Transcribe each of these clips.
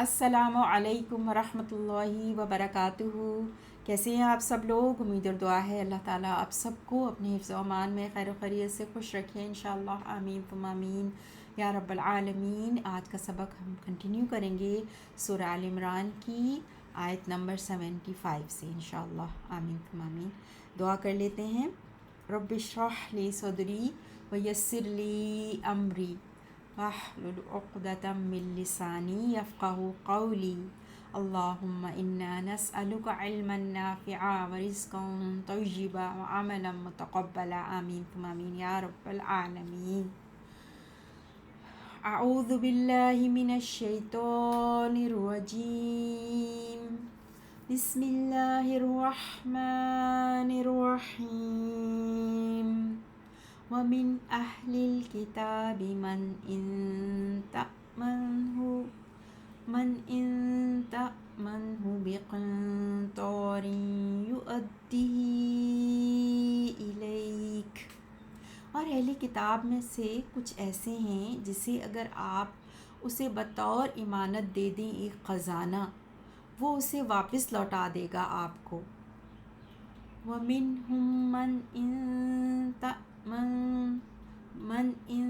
السلام علیکم ورحمۃ اللہ وبرکاتہ۔ کیسے ہیں آپ سب لوگ؟ امید اور دعا ہے اللہ تعالیٰ آپ سب کو اپنے حفظ و امان میں خیر و خیریت سے خوش رکھیں انشاءاللہ، آمین ثم آمین یا رب العالمین۔ آج کا سبق ہم کنٹینیو کریں گے سورہ آل عمران کی آیت نمبر 75 سے انشاءاللہ، آمین ثم آمین۔ دعا کر لیتے ہیں۔ رب اشرح لی صدری ویسر لی امری واحلل عقدۃ من لسانی یفقہوا قولی۔ اللہم انا نسألک علما نافعا ورزقا طیبا وعملا متقبلا، آمین ثم آمین یا رب العالمین۔ اعوذ باللہ من الشیطان الرجیم، بسم اللہ الرحمن الرحیم۔ وَمِنْ أَهْلِ الْكِتَابِ مَنْ إِنْ تَأْمَنْهُ بِقِنْطَارٍ يُؤَدِّهِ إِلَيْكَ۔ اور اہل کتاب میں سے کچھ ایسے ہیں جسے اگر آپ اسے بطور امانت دے دیں ایک خزانہ، وہ اسے واپس لوٹا دے گا آپ کو۔ وَمِنْهُمْ مَنْ إِنْ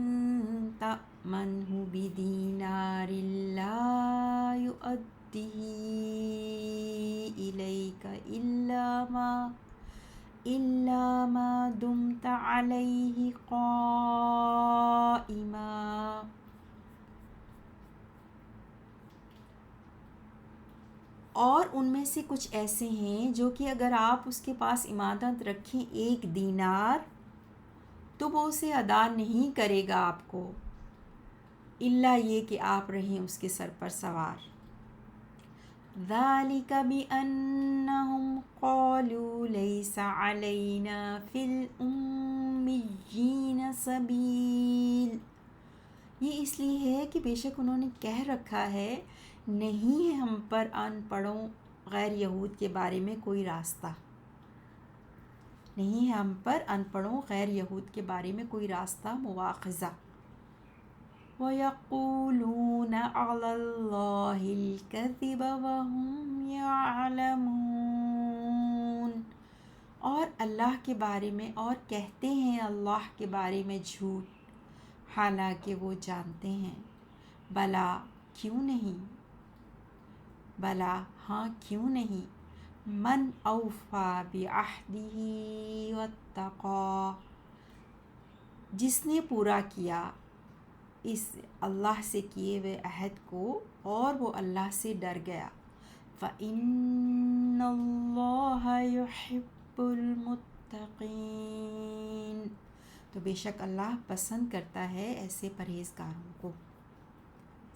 تَأْمَنْهُ بِدِينَارٍ لَا يُؤَدِّهِ إِلَيْكَ إِلَّا مَا دُمْتَ عَلَيْهِ قَائِمًا۔ اور ان میں سے کچھ ایسے ہیں جو کہ اگر آپ اس کے پاس امانت رکھیں 1 دینار تو وہ اسے ادا نہیں کرے گا آپ کو، الا یہ کہ آپ رہیں اس کے سر پر سوار۔ ذَلِكَ بِأَنَّهُمْ قَالُوا لَيْسَ عَلَيْنَا فِي الْأُمِّيِّينَ سَبِيلٌ۔ یہ اس لیے ہے کہ بے شک انہوں نے کہہ رکھا ہے نہیں ہے ہم پر ان پڑھوں غیر یہود کے بارے میں کوئی راستہ، نہیں ہے ہم پر ان پڑھوں غیر یہود کے بارے میں کوئی راستہ مواخذہ۔ وَيَقُولُونَ عَلَى اللَّهِ الْكَذِبَ وَهُمْ يَعْلَمُونَ۔ اور اللہ کے بارے میں اور کہتے ہیں اللہ کے بارے میں جھوٹ، حالانکہ وہ جانتے ہیں۔ بلا کیوں نہیں، بلا ہاں کیوں نہیں، من اوفی بعہدہ واتقی، جس نے پورا کیا اس اللہ سے کیے ہوئے عہد کو اور وہ اللہ سے ڈر گیا۔ فَإِنَّ اللَّهَ يُحِبُّ الْمُتَّقِينَ، تو بے شک اللہ پسند کرتا ہے ایسے پرہیزگاروں کو۔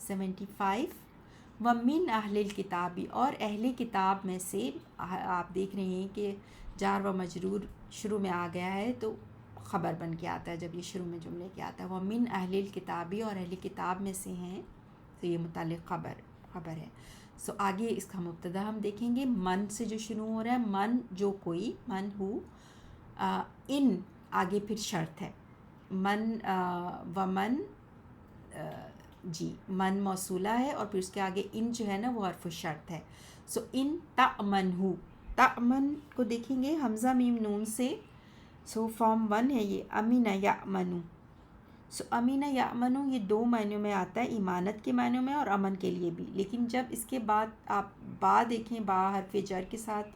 75۔ وَمِنْ أَهْلِ الْكِتَابِ، اور اہل کتاب میں سے، آپ دیکھ رہے ہیں کہ جار و مجرور شروع میں آ گیا ہے تو خبر بن کے آتا ہے جب یہ شروع میں جملے کے آتا ہے۔ وَمِنْ أَهْلِ الْكِتَابِ، اور اہل کتاب میں سے ہیں تو یہ متعلق خبر ہے۔ سو آگے اس کا مبتدا ہم دیکھیں گے، من سے جو شروع ہو رہا ہے، من جو کوئی، من ہو، ان آگے پھر شرط ہے، من ومن، جی من موصولہ ہے اور پھر اس کے آگے ان جو ہے نا وہ حرف شرط ہے۔ سو ان تأمنہ، تأمن کو دیکھیں گے حمزہ میم نون سے، سو فارم 1 ہے یہ، امین یأمنو۔ سو امین یأمنو یہ 2 معنیوں میں آتا ہے، امانت کے معنیوں میں اور امن کے لیے بھی، لیکن جب اس کے بعد آپ با دیکھیں، با حرف جر کے ساتھ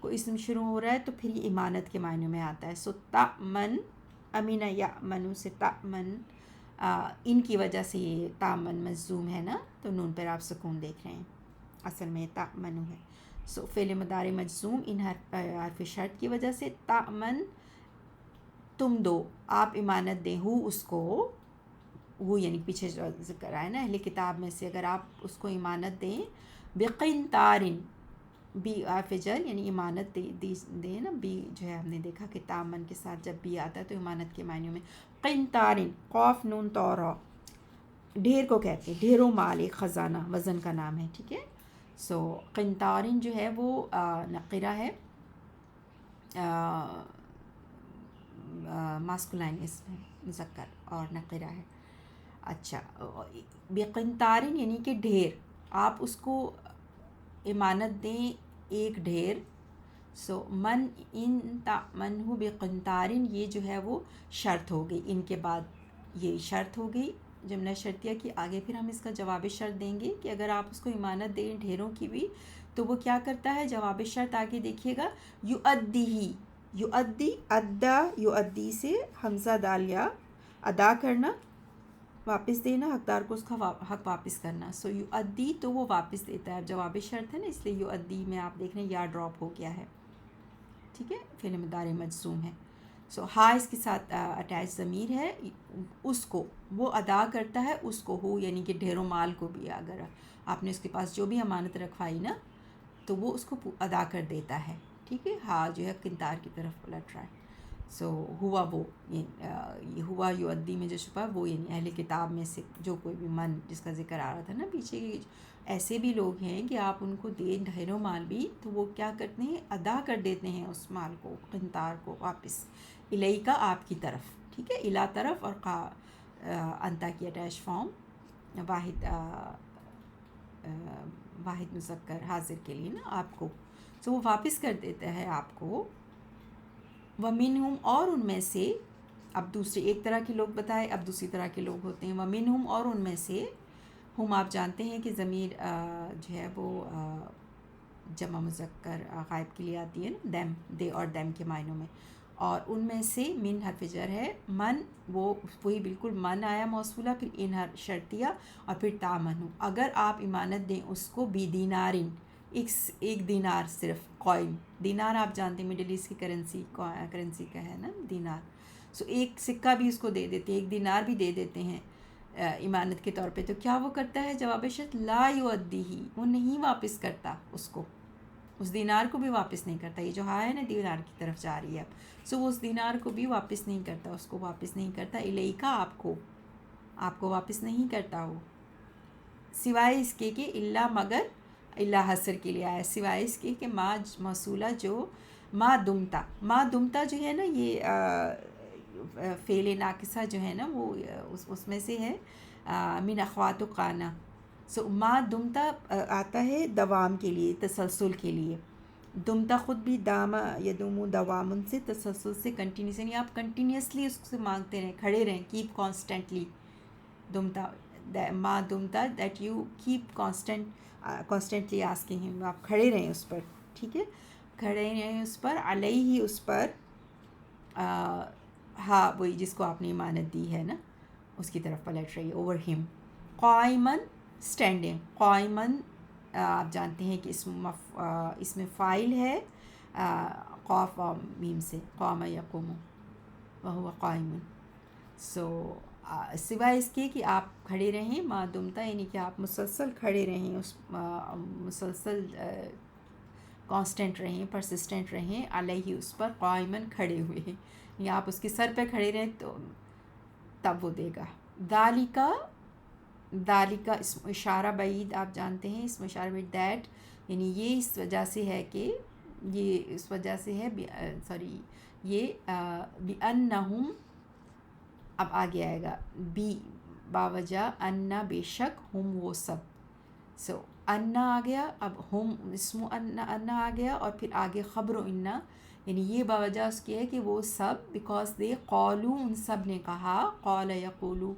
کوئی اسم شروع ہو رہا ہے تو پھر یہ امانت کے معنیوں میں آتا ہے۔ سو تأمن، امین یأمنو سے تأمن، ان کی وجہ سے یہ تامن مجزوم ہے نا، تو نون پر آپ سکون دیکھ رہے ہیں، اصل میں تأمنو ہے۔ سو فعل مضارع مجزوم ان حرف شرط کی وجہ سے، تأمن تم دو، آپ امانت دیں، ہو اس کو، وہ یعنی پیچھے جو ذکر آیا نا اہل کتاب میں سے اگر آپ اس کو امانت دیں، بقنطارن، بی حرف جر یعنی امانت دیں نا، بی جو ہے ہم نے دیکھا کہ تامن کے ساتھ جب بی آتا ہے تو امانت کے معنیوں میں، قنطارن، قاف نون طورا، ڈھیر کو کہتے ہیں، ڈھیروں مال، ایک خزانہ وزن کا نام ہے، ٹھیک ہے۔ سو قنطارن جو ہے وہ نقرہ ہے، ماسکولائن اسم ہے، مذکر اور نقرہ ہے۔ اچھا، بقنطارن یعنی کہ ڈھیر، آپ اس کو امانت دیں ایک ڈھیر. سو من ان تأمنہ بقنطار، یہ جو ہے وہ شرط ہو گئی. ان کے بعد یہ شرط ہو گئی جملہ شرطیہ کی. آگے پھر ہم اس کا جواب شرط دیں گے کہ اگر آپ اس کو امانت دیں ڈھیروں کی بھی تو وہ کیا کرتا ہے. جواب شرط آگے دیکھیے گا، یؤدی ہی، یؤدی، ادا، یؤدی سے حمزہ دال یا، ادا کرنا، واپس دینا، حقدار کو اس کا حق واپس کرنا. سو یؤدی تو وہ واپس دیتا ہے. جواب شرط ہے نا، اس لیے یؤدی میں آپ دیکھ رہے ہیں یا ڈراپ ہو گیا ہے. ٹھیک ہے، فعل مضارع مجزوم ہے. سو ہا اس کے ساتھ اٹیچ ضمیر ہے. اس کو وہ ادا کرتا ہے، اس کو ہو یعنی کہ ڈھیروں مال کو بھی. اگر آپ نے اس کے پاس جو بھی امانت رکھوائی نا تو وہ اس کو ادا کر دیتا ہے. ٹھیک ہے، ہا جو ہے قنطار کی طرف پلٹ رہا ہے. سو ہوا وہ، یہ ہوا یؤدی میں جو چھپا وہ یعنی اہل کتاب میں سے جو کوئی بھی من جس کا ذکر آ رہا تھا نا پیچھے، ایسے بھی لوگ ہیں کہ آپ ان کو دیں ڈھیروں مال بھی تو وہ کیا کرتے ہیں، ادا کر دیتے ہیں اس مال کو، قنطار کو واپس. الیکا آپ کی طرف. ٹھیک ہے، الا طرف، اور انتا کی اٹیچ فارم واحد مذکر حاضر کے لیے نا آپ کو. سو وہ واپس کر دیتا ہے آپ کو. ومنہم، اور ان میں سے، اب دوسرے ایک طرح کے لوگ بتائے، اب دوسری طرح کے لوگ ہوتے ہیں. ومنہم، اور ان میں سے، ہم آپ جانتے ہیں کہ ضمیر جو ہے وہ جمع مذکر غائب کے لیے آتی ہے نا، دیم، دے اور دیم کے معنوں میں. اور ان میں سے من حرف جر ہے. من وہ وہی بالکل من آیا موصولہ، پھر ان حرف شرطیہ، اور پھر تامنو. اگر آپ امانت دیں اس کو بی دینارن، ایک دینار صرف، کوئن. دینار آپ جانتے ہیں مڈل ایسٹ کی کرنسی کا ہے نا دینار. سو ایک سکہ بھی اس کو دے دیتے ہیں، ایک دینار بھی دے دیتے ہیں امانت کے طور پہ. تو کیا وہ کرتا ہے؟ جواب شرط لا یؤدی ہی، وہ نہیں واپس کرتا اس کو، اس دینار کو بھی واپس نہیں کرتا. یہ جو ہا ہے نا دینار کی طرف جا رہی ہے اب. سو وہ اس دینار کو بھی واپس نہیں کرتا، اس کو واپس نہیں کرتا. الیکا آپ کو واپس نہیں کرتا وہ، سوائے اس کے کہ الا، مگر، الا حسر کے لیے آیا، سوائے اس کے کہ ما موصولہ جو ما دمتا جو ہے نا، یہ فعل ناقصہ جو ہے نا وہ اس میں سے ہے من اخوات قانا. سو ما دمتا آتا ہے دوام کے لیے، تسلسل کے لیے. دمتا خود بھی داما یدوم دوامن سے، تسلسل سے، کنٹینیوس، یعنی آپ کنٹینیوسلی اس سے مانگتے رہیں، کھڑے رہیں. کیپ کانسٹنٹلی دمتا، ما دمتا that you keep constantly asking ہم، آپ کھڑے رہیں اس پر. ٹھیک ہے، کھڑے رہیں اس پر. علیہ، اس پر، ہاں وہی جس کو آپ نے امانت دی ہے نا اس کی طرف پلٹ رہی ہے. اوور ہم. قائمن، اسٹینڈنگ. قائمن آپ جانتے ہیں کہ اس میں فاعل ہے قاف و میم سے، قام یقوم وہو قائم. سو سوائے اس کے کہ آپ کھڑے رہیں، ما دمتا یعنی کہ آپ مسلسل کھڑے رہیں، اس مسلسل کانسٹنٹ رہیں، پرسسٹنٹ رہیں، علیہ اس پر، قائمن کھڑے ہوئے، یا آپ اس کے سر پہ کھڑے رہیں تو تب وہ دے گا. ذالکا اسم اشارہ بعید آپ جانتے ہیں، اسم اشارہ بعید دیٹ، یعنی یہ اس وجہ سے ہے کہ یہ اس وجہ سے ہے یہ بِأَنَّهُمْ، اب آگے آئے گا بی، باوجہ، انا بے شک، ہم وہ سب. سو انا آ گیا، اب ہم اسم انا آ گیا، اور پھر آگے خبر انا، یعنی یہ باوجہ اس کی ہے کہ وہ سب، بیکاز دے قالو، ان سب نے کہا، قال یقولو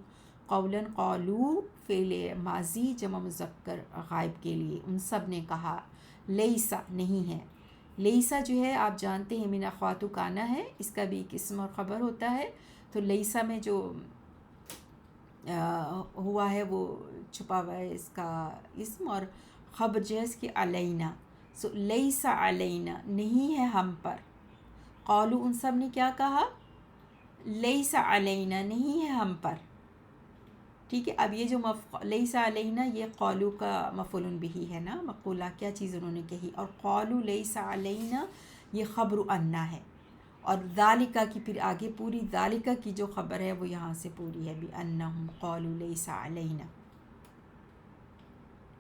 قولاً، قالو فعل ماضی جمع مذکر غائب کے لیے، ان سب نے کہا. لیسا نہیں ہے. لیسا جو ہے آپ جانتے ہیں من اخوات کانا ہے، اس کا بھی ایک اسم اور خبر ہوتا ہے. تو لیسا میں جو ہوا ہے وہ چھپا ہوا ہے اس کا اسم، اور خبر جو ہے اس کی علینا. سو لیسا علینا، نہیں ہے ہم پر. قالو ان سب نے کیا کہا؟ لیسا علینا، نہیں ہے ہم پر. ٹھیک ہے، اب یہ جو لیسا علینا یہ قالو کا مفعول بہ ہے نا، مقولہ کیا چیز انہوں نے کہی، اور قالو لیسا علینا یہ خبر انا ہے. اور ذالکہ کی پھر آگے پوری ذالکہ کی جو خبر ہے وہ یہاں سے پوری ہے، بِأَنَّهُمْ قَالُوا لَيْسَ عَلَيْنَا.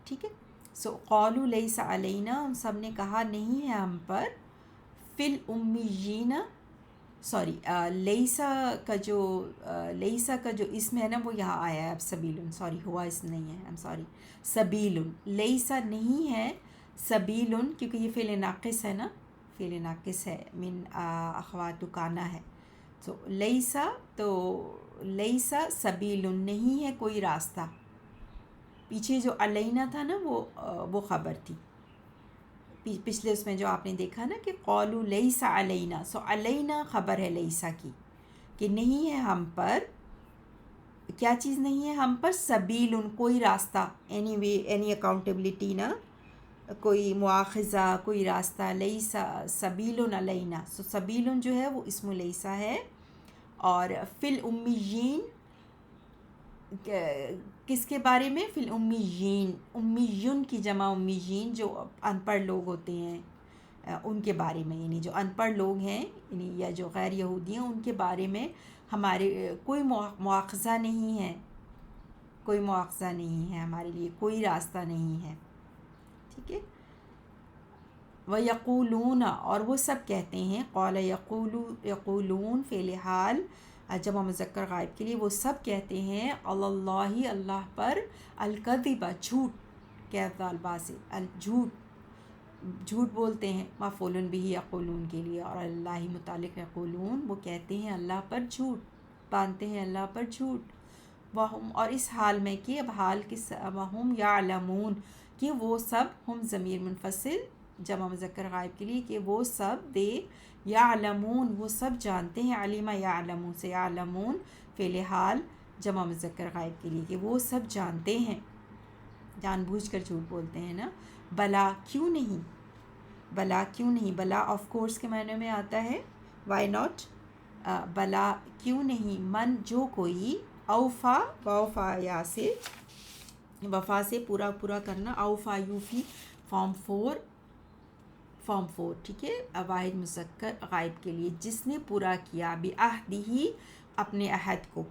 ٹھیک ہے، سو قَالُوا لَيْسَ عَلَيْنَا، ان سب نے کہا نہیں ہے ہم پر، فِي الْأُمِّيِّينَ. سوری، لیسا کا جو لیسا کا جو اسم ہے نا وہ یہاں آیا ہے اب سبیل، سوری ہوا اسم نہیں ہے، ایم سوری، سبیل، لیسا نہیں ہے، سبیل، کیونکہ یہ فعل ناقص ہے نا، فعل ناقص ہے، من اخوات کانا ہے، تو لیسا، تو لیسا سبیل نہیں ہے کوئی راستہ، پیچھے جو علینا تھا نا وہ خبر تھی، پچھلے اس میں جو آپ نے دیکھا نا کہ قولو لیسا علینا، سو علینا خبر ہے لیسا کی، کہ نہیں ہے ہم پر، کیا چیز نہیں ہے ہم پر، سبیل، کوئی راستہ، اینی وے، اینی اکاؤنٹیبلٹی نا، کوئی مواخذہ، کوئی راستہ، لیسا سبیل علینا، سو سبیل جو ہے وہ اسم لیسا ہے، اور فی الامیین، کس کے بارے میں، فی الامیین، امیون کی جمع امیین، جو ان پڑھ لوگ ہوتے ہیں ان کے بارے میں، یعنی جو ان پڑھ لوگ ہیں، یعنی یا جو غیر یہودی ہیں ان کے بارے میں ہمارے کوئی مواخذہ نہیں ہے، کوئی مواخذہ نہیں ہے ہمارے لیے، کوئی راستہ نہیں ہے، ٹھیک ہے۔ وَيَقُولُونَ، اور وہ سب کہتے ہیں، قَالَ یقولون فعل حال جمع مذکر غائب کے لیے، وہ سب کہتے ہیں علی اللہ، اللہ پر، الکذب، جھوٹ، کیف دال با سے، جھوٹ بولتے ہیں، مفعول بھی یقولون کے لیے، اور اللہ متعلق یقولون، وہ کہتے ہیں اللہ پر جھوٹ، باندھتے ہیں اللہ پر جھوٹ، وہم، اور اس حال میں کہ اب حال کس، وہم یعلمون، کہ وہ سب، ہم ضمیر منفصل جمع مذکر غائب کے لیے، کہ وہ سب، دے یعلمون، وہ سب جانتے ہیں، علم یعلمون سے، یعلمون فعل حال جمع مذکر غائب کے لیے، کہ وہ سب جانتے ہیں، جان بوجھ کر جھوٹ بولتے ہیں نا، بلا کیوں نہیں، بلا کیوں نہیں، بلا آف کورس کے معنی میں آتا ہے، وائی ناٹ، بلا کیوں نہیں، من جو کوئی، اوفا، وفا یا سے، وفا سے پورا پورا کرنا، اوفا یوفی، فارم 4 ٹھیک ہے، واحد مذکر غائب کے لیے، جس نے پورا کیا، بعہدہ، اپنے عہد کو،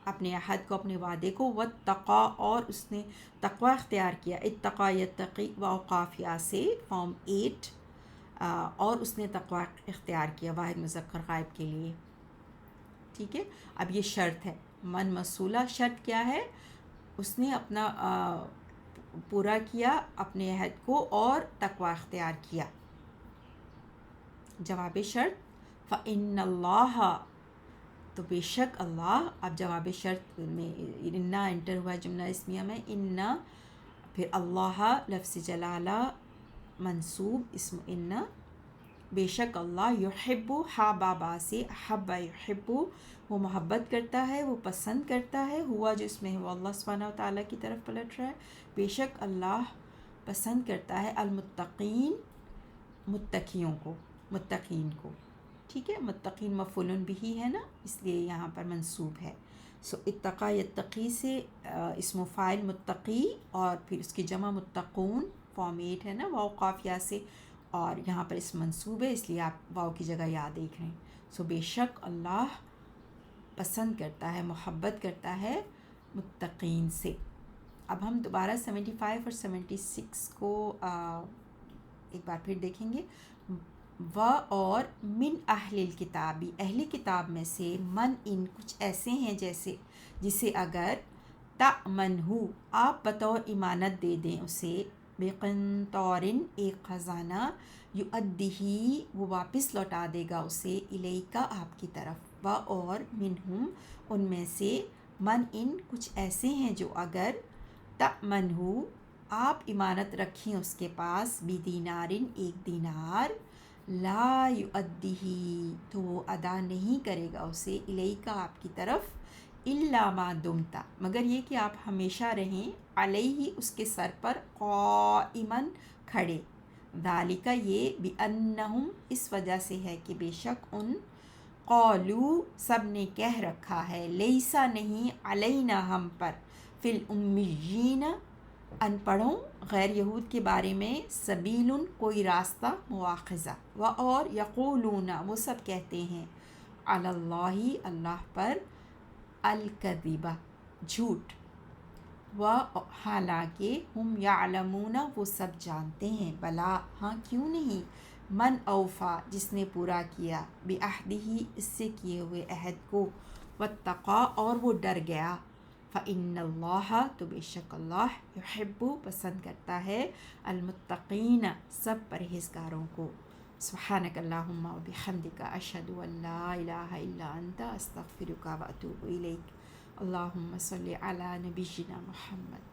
اپنے عہد کو، اپنے وعدے کو، واتقا، اور اس نے تقوی اختیار کیا، اتقا یتقی، واوقاف یا سے، فارم 8، اور اس نے تقوی اختیار کیا، واحد مذکر غائب کے لیے، ٹھیک ہے۔ اب یہ شرط ہے، من موصولہ، شرط کیا ہے، اس نے اپنا پورا کیا اپنے عہد کو اور تقوی اختیار کیا، جواب شرط، فَإِنَّ اللَّهَ، تو بے شک اللہ، اب جواب شرط میں انا انٹر ہوا جملہ اسمیہ میں، انا، پھر اللہ لفظ جلالہ منصوب، اسم انا، بے شک اللہ، یحب، ہا بابا سے، احب یحب، وہ محبت کرتا ہے، وہ پسند کرتا ہے، ہوا جو اس میں ہے وہ اللہ سبحانہ وتعالیٰ کی طرف پلٹ رہا ہے، بے شک اللہ پسند کرتا ہے، المتقین، متقیوں کو، متقین کو، ٹھیک ہے، متقین مفعول بھی ہے نا، اس لیے یہاں پر منصوب ہے، سو اتقا یتقی سے اسم فاعل متقی، اور پھر اس کی جمع متقون، فارم 8 ہے نا، واو قاف یا سے، اور یہاں پر اس منصوب ہے، اس لیے آپ واو کی جگہ یا دیکھ رہے ہیں، سو بے شک اللہ پسند کرتا ہے، محبت کرتا ہے متقین سے۔ اب ہم دوبارہ 75 اور 76 کو ایک بار پھر دیکھیں گے، و، اور من اہل الکتابی، اہل کتاب میں سے، من، ان، کچھ ایسے ہیں جیسے، جسے اگر تأمنہ، آپ بطور امانت دے دیں اسے، بقنطارن، ایک خزانہ، یؤدیہ، وہ واپس لوٹا دے گا اسے، الیکا، آپ کی طرف، و، اور منہم، ان میں سے، من، ان، کچھ ایسے ہیں جو اگر تأمنہ، آپ امانت رکھیں اس کے پاس، بدینارن، ایک دینار، لا یؤدیہ، تو وہ ادا نہیں کرے گا اسے، الیکا، آپ کی طرف، الا ما دمتا، مگر یہ کہ آپ ہمیشہ رہیں، علیہ، اس کے سر پر، قائما، کھڑے، ذالک، یہ، بانہم، اس وجہ سے ہے کہ بے شک ان، قالو، سب نے کہہ رکھا ہے، لیسا، نہیں، علینا، ہم پر، فی الامیین، ان پڑھوں، غیر یہود کے بارے میں، سبیل، کوئی راستہ، مواخذہ، و، اور یقولون، وہ سب کہتے ہیں، علی اللہ، اللہ پر، الکذب، جھوٹ، و، حالانکہ، ہم یعلمون، وہ سب جانتے ہیں، بلا، ہاں کیوں نہیں، من اوفا جس نے پورا کیا بعہدہ اس سے کیے ہوئے عہد کو، واتقا اور وہ ڈر گیا، فإن اللہ تو بے شک اللہ یحب پسند کرتا ہے المتقین سب پرہیزگاروں کو۔ سبحانک اللہم و بحمدک اشہد ان لا الہ الا انت استغفرک و اتوب الیک۔ اللہم صلی علی نبینا محمد۔